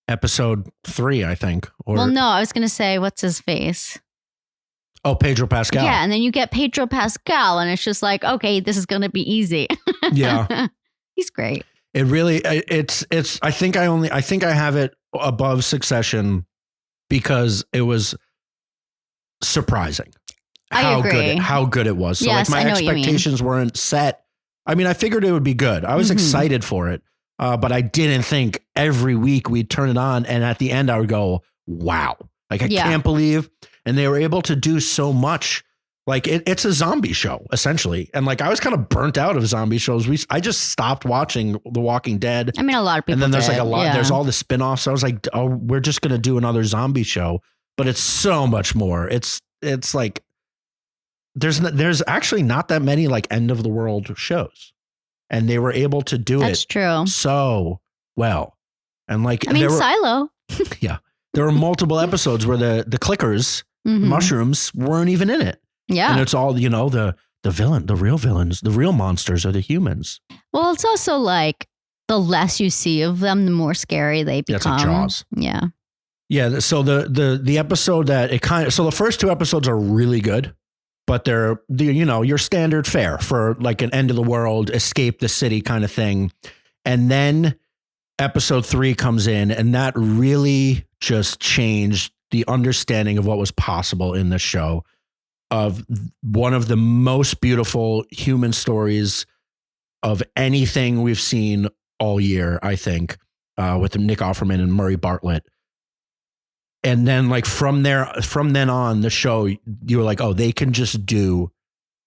episode 3, I think. Well, no, I was going to say, what's his face? Oh, Pedro Pascal. Yeah. And then you get Pedro Pascal and it's just like, okay, this is going to be easy. Yeah. He's great. It really, it's, I think I have it above Succession because it was surprising how good it was. So yes, like my expectations weren't set. I mean, I figured it would be good. I was excited for it, but I didn't think every week we'd turn it on. And at the end I would go, wow, like I can't believe. And they were able to do so much. Like it's a zombie show essentially. And like, I was kind of burnt out of zombie shows. I just stopped watching The Walking Dead. I mean, a lot of people And then there's did. like a lot, there's all the spinoffs. So I was like, oh, we're just going to do another zombie show, but it's so much more. It's like, there's actually not that many like end of the world shows, and they were able to do That's true. so well. And like, I mean, Silo. Yeah. There were multiple episodes where the clickers, mushrooms, weren't even in it. Yeah. And it's all, the villain, the real villains, the real monsters are the humans. Well, it's also like the less you see of them, the more scary they become. That's like Jaws. Yeah. Yeah. So the episode so the first 2 episodes are really good, but they're your standard fare for like an end of the world, escape the city kind of thing. And then episode 3 comes in, and that really just changed the understanding of what was possible in this show, of one of the most beautiful human stories of anything we've seen all year, I think, with Nick Offerman and Murray Bartlett. And then like from then on, the show, you were like, oh, they can just do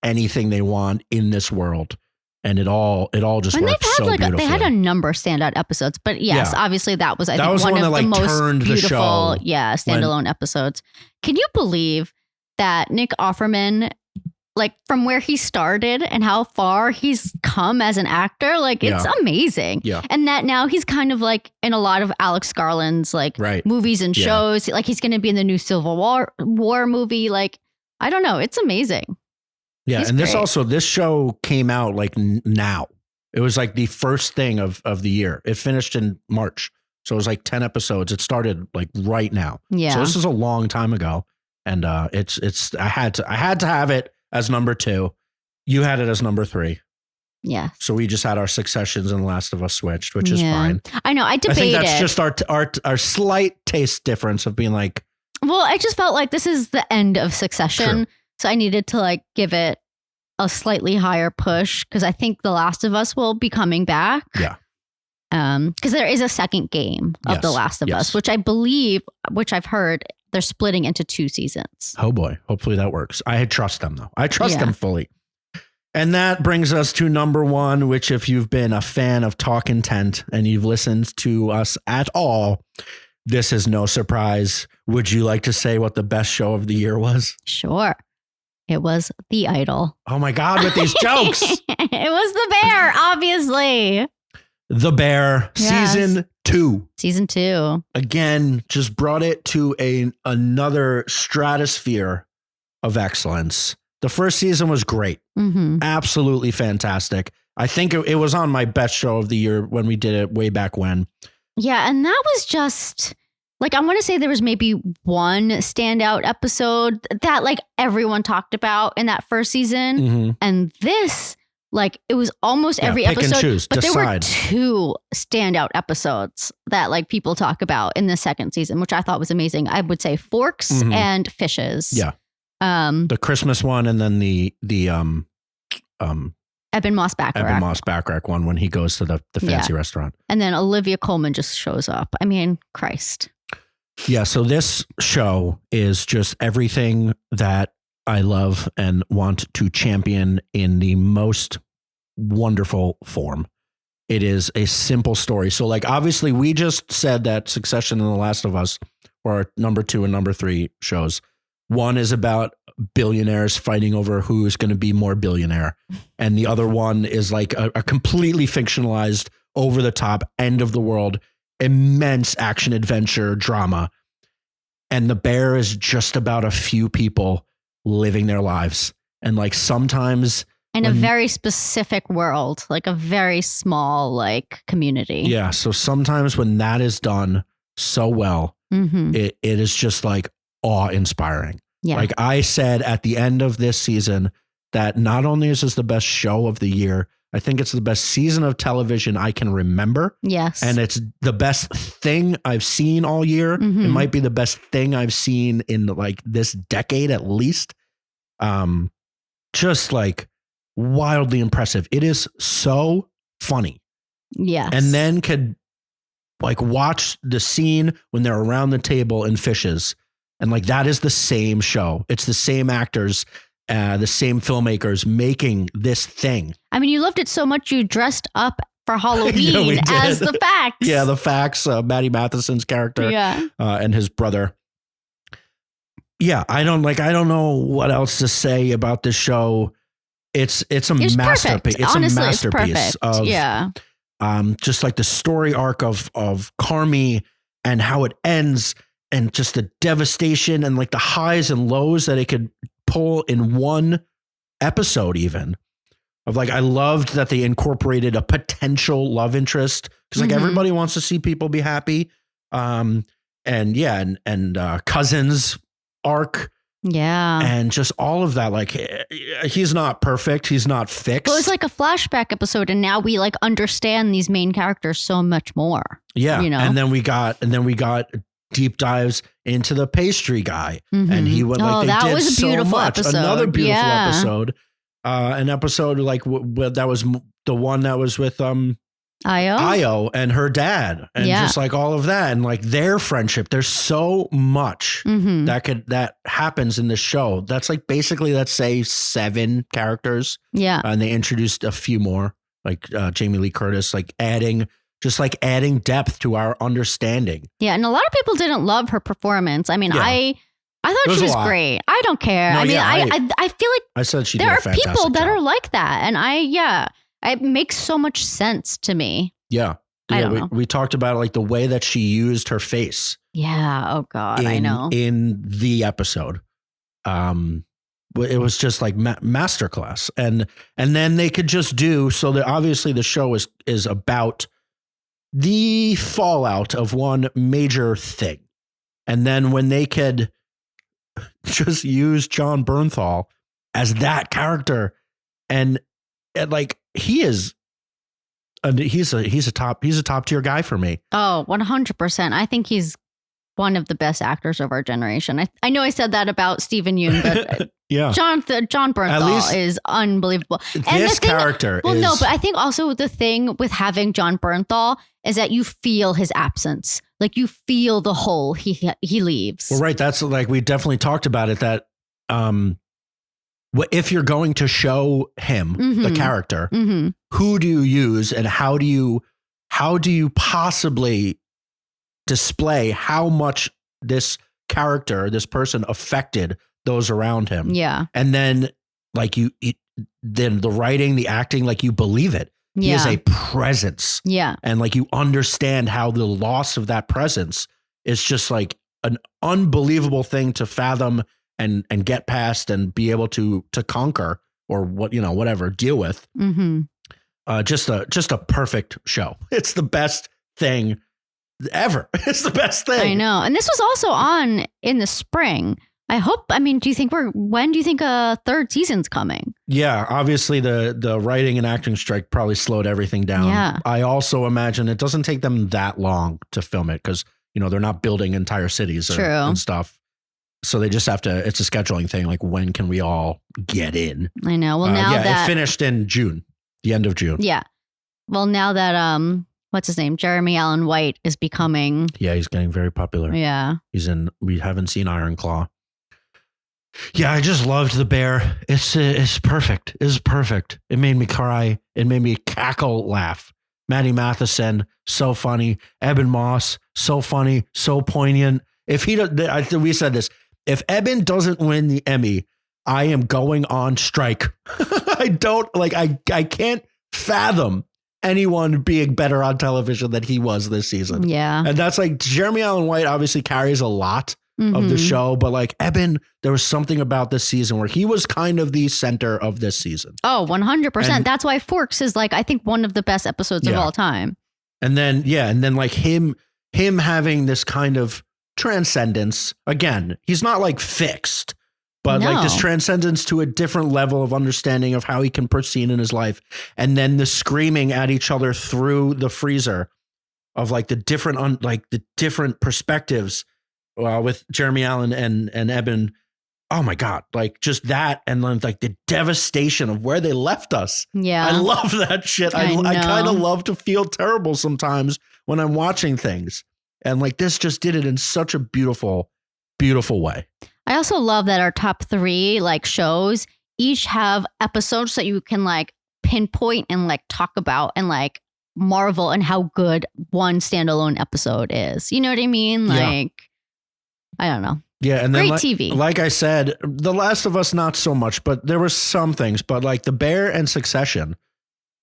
anything they want in this world. And it all just works so beautifully. They had a number of standout episodes, but yes, obviously that was, I think, one of the most beautiful, standalone episodes. Can you believe that Nick Offerman, like from where he started and how far he's come as an actor, like it's amazing. Yeah. And that now he's kind of like in a lot of Alex Garland's like movies and shows. Like he's going to be in the new Civil War movie. Like, I don't know. It's amazing. Yeah. He's and great. this show came out like now. It was like the first thing of the year. It finished in March. So it was like 10 episodes. It started like right now. Yeah. So this is a long time ago. And I had to have it as number 2. You had it as number 3. Yeah. So we just had our Successions and Last of Us switched, which is fine. I know. I debated. I think that's just our slight taste difference of being like. Well, I just felt like this is the end of Succession. True. So I needed to like give it a slightly higher push because I think The Last of Us will be coming back. Yeah. Because there is a second game of The Last of Us, which I've heard they're splitting into 2 seasons. Oh boy. Hopefully that works. I trust them though. I trust them fully. And that brings us to number 1, which if you've been a fan of Talk Intent and you've listened to us at all, this is no surprise. Would you like to say what the best show of the year was? Sure. It was The Idol. Oh my God, with these jokes. It was The Bear, obviously. The Bear, season 2. Season 2. Again, just brought it to another stratosphere of excellence. The first season was great. Mm-hmm. Absolutely fantastic. I think it was on my best show of the year when we did it way back when. Yeah, and that was just... like, I want to say there was maybe one standout episode that like everyone talked about in that first season. Mm-hmm. And this, like, it was almost every episode, but there were 2 standout episodes that like people talk about in the second season, which I thought was amazing. I would say Forks and Fishes. Yeah. The Christmas one and then the Eben Moss Backrack one when he goes to the fancy restaurant. And then Olivia Colman just shows up. I mean, Christ. Yeah, so this show is just everything that I love and want to champion in the most wonderful form. It is a simple story. So like, obviously we just said that Succession and The Last of Us were our number 2 and number 3 shows. One is about billionaires fighting over who is going to be more billionaire. And the other one is like a completely fictionalized, over the top, end of the world, immense action adventure drama. And The Bear is just about a few people living their lives. And like sometimes in a very specific world, like a very small, like community. Yeah. So sometimes when that is done so well, it is just like awe inspiring. Yeah. Like I said at the end of this season that not only is this the best show of the year, I think it's the best season of television I can remember. Yes. And it's the best thing I've seen all year. It might be the best thing I've seen in like this decade at least. Just like wildly impressive. It is so funny. Yes. And then could like watch the scene when they're around the table in Fishes. And like, that is the same show. It's the same actors, the same filmmakers making this thing. I mean, you loved it so much you dressed up for Halloween as the Fax. Yeah, the Fax, Maddie Matheson's character, and his brother. Yeah, I don't know what else to say about this show. It's a masterpiece. It's honestly, a masterpiece of just like the story arc of Carmi and how it ends. just the devastation and like the highs and lows that it could pull in one episode, even of like, I loved that they incorporated a potential love interest because like everybody wants to see people be happy. And Cousins arc. Yeah. And just all of that, like he's not perfect. He's not fixed. Well, it's like a flashback episode. And now we like understand these main characters so much more. Yeah. You know? And then we got deep dives into the pastry guy. And he went like, they did was a beautiful so much. Episode. Another beautiful episode. An episode like that was the one that was with, Io and her dad and just like all of that and like their friendship. There's so much that happens in the show. That's like basically, let's say 7 characters. Yeah. And they introduced a few more like Jamie Lee Curtis, like adding depth to our understanding. Yeah. And a lot of people didn't love her performance. I mean, I thought she was great. I don't care. No, I mean, I feel like I said she there did a are fantastic people that job. are like that. And it makes so much sense to me. Yeah. I don't know. We talked about like the way that she used her face. Yeah. Oh God. I know. In the episode. It was just like masterclass. And then they could just do, so that obviously the show is about the fallout of one major thing. And then when they could just use John Bernthal as that character and like he's a top tier guy for me. Oh, 100%. I think he's one of the best actors of our generation. I know I said that about Stephen Yeun, but yeah, John Bernthal is unbelievable. And this character but I think also the thing with having John Bernthal is that you feel his absence. Like you feel the hole he leaves. Well, right. That's like, we definitely talked about it, that if you're going to show him the character, who do you use and how do you possibly display how much this character, this person affected those around him? Yeah. And then like then the writing, the acting, like you believe it. He is a presence. Yeah. And like you understand how the loss of that presence is just like an unbelievable thing to fathom and get past and be able to conquer or whatever, deal with. Just a perfect show. It's the best thing ever. It's the best thing. I know. And this was also on in the spring. When do you think a third season's coming? Yeah, obviously the writing and acting strike probably slowed everything down. Yeah. I also imagine it doesn't take them that long to film it because, they're not building entire cities and stuff. So they just have to, it's a scheduling thing. Like, when can we all get in? I know. Well, now that it finished in June, the end of June. Yeah. Well, now that, what's his name? Jeremy Allen White is becoming. Yeah. He's getting very popular. Yeah. We haven't seen Iron Claw. Yeah. I just loved The Bear. It's perfect. It's perfect. It made me cry. It made me cackle, laugh. Maddie Matheson, so funny. Eben Moss, so funny, so poignant. We said this. If Eben doesn't win the Emmy, I am going on strike. I can't fathom anyone being better on television than he was this season. Yeah. And that's like, Jeremy Allen White obviously carries a lot of the show, but like Eben, there was something about this season where he was kind of the center of this season. Oh, 100%. That's why Forks is like, I think one of the best episodes of all time. And then like him having this kind of transcendence. Again, he's not like fixed, but like this transcendence to a different level of understanding of how he can proceed in his life. And then the screaming at each other through the freezer of like the different perspectives with Jeremy Allen and Eben. Oh my God. Like just that. And then like the devastation of where they left us. Yeah. I love that shit. I kind of love to feel terrible sometimes when I'm watching things. And like this just did it in such a beautiful, beautiful way. I also love that our top 3 like shows each have episodes that you can like pinpoint and like talk about and like marvel and how good one standalone episode is. You know what I mean? Like, I don't know. Yeah. And then great TV. Like I said, The Last of Us, not so much, but there were some things, but like The Bear and Succession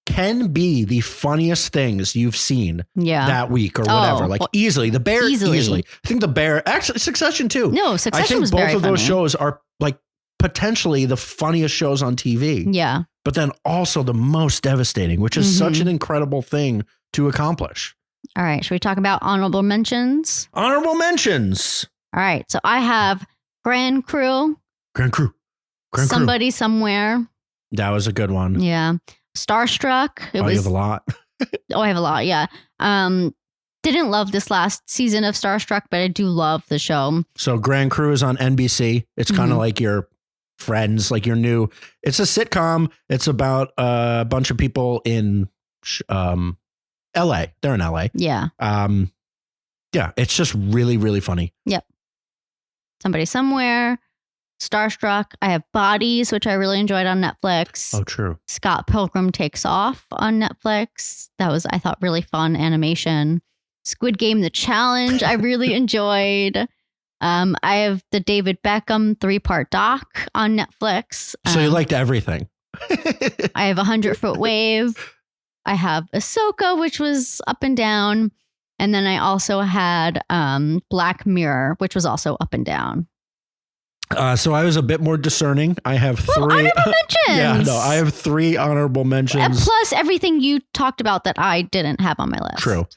can be the funniest things you've seen that week or whatever. Like easily. The Bear, easily. I think The Bear, actually Succession too. No, Succession was very funny. I think both of those shows are like potentially the funniest shows on TV. Yeah. But then also the most devastating, which is such an incredible thing to accomplish. All right. Should we talk about honorable mentions? Honorable mentions. All right. So I have Grand Crew. Somebody Somewhere. That was a good one. Yeah. Starstruck. You have a lot. I have a lot. Yeah. Didn't love this last season of Starstruck, but I do love the show. So Grand Crew is on NBC. It's kind of like your Friends, like your new. It's a sitcom. It's about a bunch of people in LA. They're in LA. Yeah. Yeah. It's just really, really funny. Yep. Somebody Somewhere. Starstruck. I have Bodies, which I really enjoyed on Netflix. Oh, true. Scott Pilgrim Takes Off on Netflix. That was, I thought, really fun animation. Squid Game, The Challenge, I really enjoyed. I have the David Beckham 3-part doc on Netflix. So you liked everything. I have 100-Foot Wave. I have Ahsoka, which was up and down. And then I also had Black Mirror, which was also up and down. So I was a bit more discerning. I have 3 honorable mentions. I have 3 honorable mentions. Plus everything you talked about that I didn't have on my list. True.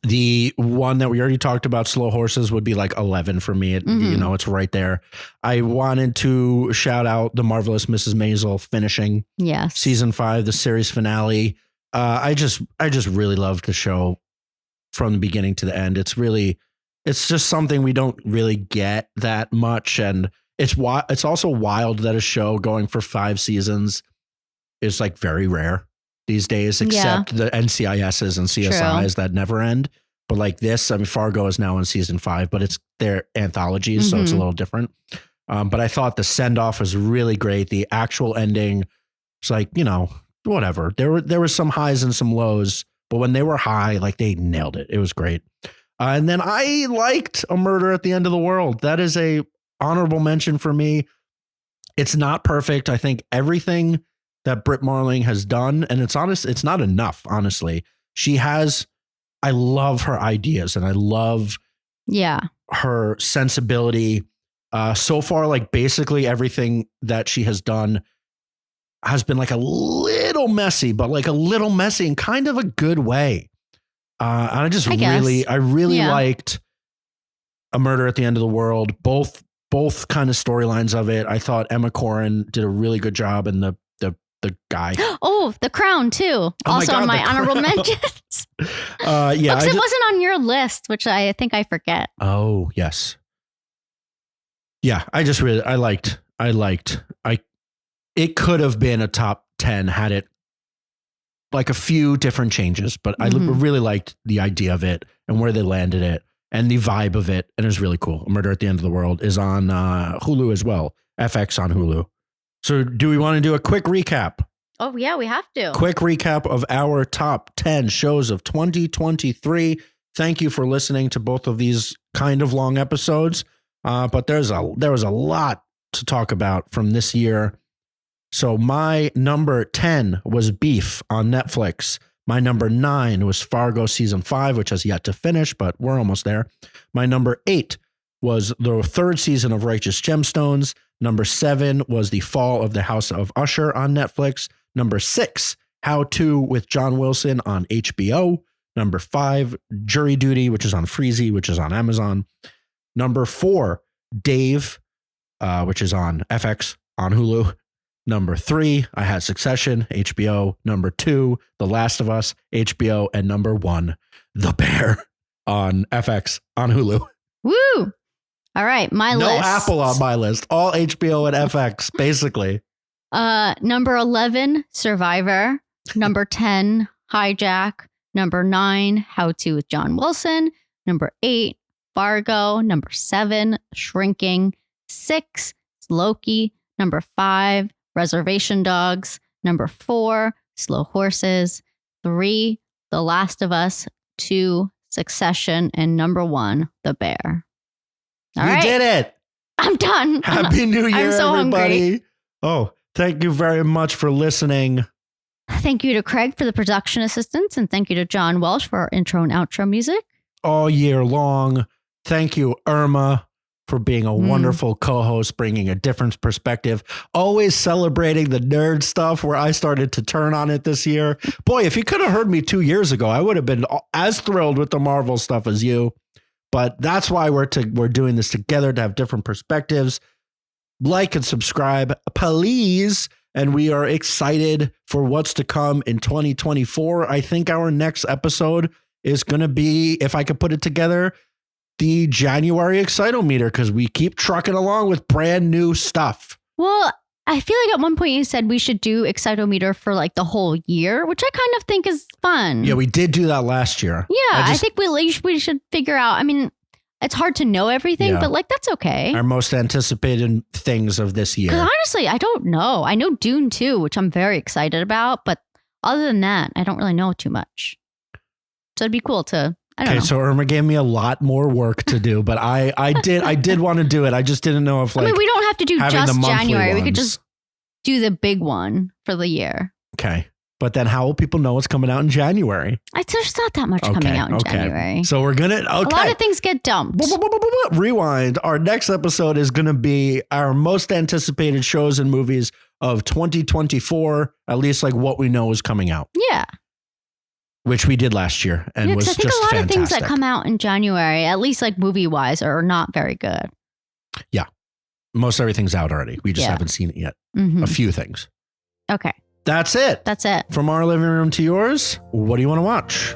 The one that we already talked about, Slow Horses, would be like 11 for me. It's right there. I wanted to shout out The Marvelous Mrs. Maisel finishing season 5, the series finale. I just really loved the show from the beginning to the end. It's just something we don't really get that much. And it's also wild that a show going for 5 seasons is like very rare these days, except the NCISs and CSIs that never end. But like this, I mean, Fargo is now in season 5, but it's their anthologies, so it's a little different. But I thought the send off was really great. The actual ending, it's like, whatever. There was some highs and some lows, but when they were high, like they nailed it. It was great. And then I liked A Murder at the End of the World. That is a honorable mention for me. It's not perfect. I think everything that Britt Marling has done, and it's not enough, honestly. I love her ideas and I love her sensibility. So far, like basically everything that she has done has been like a little messy, but like a little messy in kind of a good way. And I really liked A Murder at the End of the World. Both kind of storylines of it. I thought Emma Corrin did a really good job, and the guy. Oh, The Crown too. Also on my honorable mentions. It wasn't on your list, which I think I forget. Oh yes. Yeah, it could have been a top 10 had it like a few different changes, but I really liked the idea of it and where they landed it and the vibe of it. And it was really cool. A Murder at the End of the World is on Hulu as well. FX on Hulu. So do we want to do a quick recap? Oh, yeah, we have to. Quick recap of our top 10 shows of 2023. Thank you for listening to both of these kind of long episodes. But there was a lot to talk about from this year. So my number 10 was Beef on Netflix. My number 9 was Fargo season 5, which has yet to finish, but we're almost there. My number 8 was the 3rd season of Righteous Gemstones. Number 7 was The Fall of the House of Usher on Netflix. Number 6, How To with John Wilson on HBO. Number 5, Jury Duty, which is on Freezy, which is on Amazon. Number 4, Dave, which is on FX on Hulu. Number 3, I had Succession, HBO. Number 2, The Last of Us, HBO. And number 1, The Bear on FX on Hulu. Woo! All right, my list. No Apple on my list. All HBO and FX, basically. Number 11, Survivor. Number 10, Hijack. Number 9, How To with John Wilson. Number 8, Fargo. Number 7, Shrinking. 6, Loki. Number 5, Reservation Dogs. Number 4, Slow Horses. 3, The Last of Us. 2, Succession. And number 1, The Bear. All right. You did it. I'm done. Happy New Year, I'm so everybody. Hungry. Oh, thank you very much for listening. Thank you to Craig for the production assistance, and thank you to John Welsh for our intro and outro music. All year long. Thank you, Irma, for being a wonderful co-host, bringing a different perspective, always celebrating the nerd stuff where I started to turn on it this year. Boy, if you could have heard me 2 years ago, I would have been as thrilled with the Marvel stuff as you. But that's why we're doing this together, to have different perspectives. Like and subscribe, please. And we are excited for what's to come in 2024. I think our next episode is going to be, if I could put it together, the January Excitometer, because we keep trucking along with brand new stuff. Well, I feel like at one point you said we should do Excitometer for like the whole year, which I kind of think is fun. Yeah, we did do that last year. Yeah, I think we should figure out. I mean, it's hard to know everything, but like that's okay. Our most anticipated things of this year. Because honestly, I don't know. I know Dune 2, which I'm very excited about, but other than that, I don't really know too much. So it'd be cool to. Okay, so Irma gave me a lot more work to do, but I did want to do it. I just didn't know if like. I mean, we don't have to do just January. We could just do the big one for the year. Okay. But then how will people know what's coming out in January? There's not that much coming out in January. So we're going to. A lot of things get dumped. Rewind. Our next episode is going to be our most anticipated shows and movies of 2024, at least like what we know is coming out. Yeah. Which we did last year and was just fantastic. I think a lot of things that come out in January, at least like movie wise, are not very good. Yeah. Most everything's out already. We just haven't seen it yet. A few things. Okay. That's it. That's it. From our living room to yours, what do you want to watch?